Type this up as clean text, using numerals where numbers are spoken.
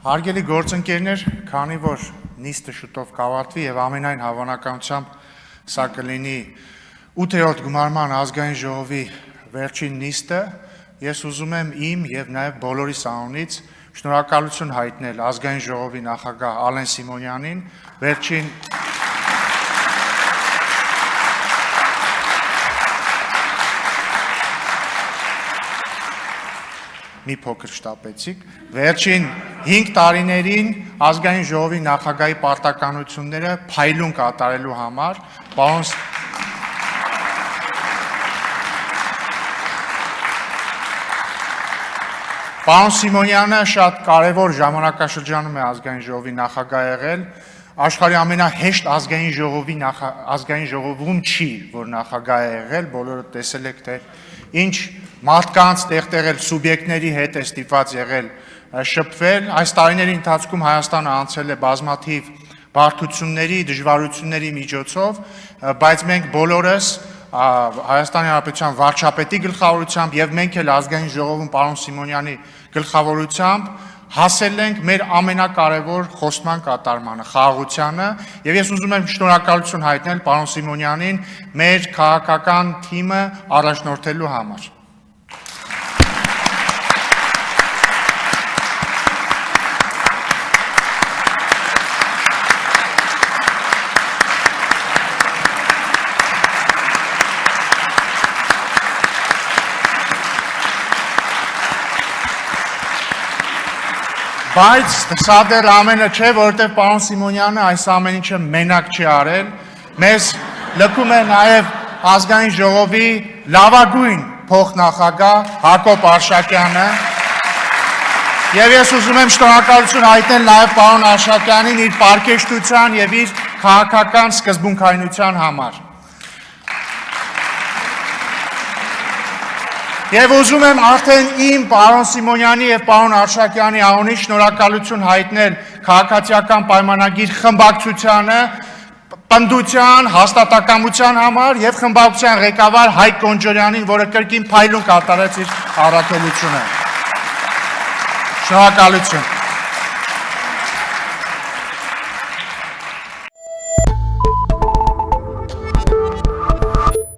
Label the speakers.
Speaker 1: Հարգելի գործընկերներ, քանի որ նիստը շուտով կավարտվի եւ ամենայն հավանականությամբ սա կլինի 8-րդ գումարման ազգային ժողովի վերջին նիստը, ես ուզում եմ իմ եւ նաեւ բոլորիս անունից շնորհակալություն հայտնել ազգային ժողովի նախագահ Ալեն Սիմոնյանին վերջին մի փոքր շտապեցիք, վերջին 5 տարիներին ազգային ժողովի նախագահի պարտականությունները փայլուն կատարելու համար, Պարոն Սիմոնյանը շատ կարևոր ժամանակաշրջանում է ազգային ժողովի նախագահ եղել, աշխարհի ամենահեշտ ազգային ժողովում չի, որ նախագահ է եղել, բոլորը տեսել եք, թե ինչ մարդկանց տեղտեղել սուբյեկտների հետ է ստիպված եղել շփվել, այս տարիների ընթացքում Հայաստանը անցել է բազմաթիվ բարդությունների, դժվարությունների միջոցով, բայց մենք բոլորս Հայաստանի Հանրապետության վարչապետի գլխավորությամբ եւ մենք էլ ազգային ժողովում պարոն Սիմոնյանի գլխավորությամբ հասել ենք մեր ամենակարևոր խոստման կատարմանը, խաղաղությանը, եւ ես ուզում եմ շնորհակալություն հայտնել պարոն Սիմոնյանին մեր քաղաքական թիմը առաջնորդելու համար։ Բայց սա դեռ ամենը չէ, որովհետև պարոն Սիմոնյանը այս ամեն ինչը մենակ չի արել, մեզ լքում է նաև ազգային ժողովի լավագույն փոխնախագահ Հակոբ Արշակյանը, եւ ես ուզում եմ շնորհակալություն հայտնել նաև պարոն Արշակյանին իր պարկեշտության եւ իր քաղաքական սկզբունքայնության համար։ Եվ ուզում եմ արդեն իմ պարոն Սիմոնյանի եւ պարոն Արշակյանի անունից շնորհակալություն հայտնել քաղաքացիական պայմանագիր խմբակցությանը, պնդության, հաստատակամության համար եւ խմբակցության ղեկավար Հայկ Կոնջորյանին, որը կրկին փայլուն կատարեց իր առաքելությունը։ Շնորհակալություն։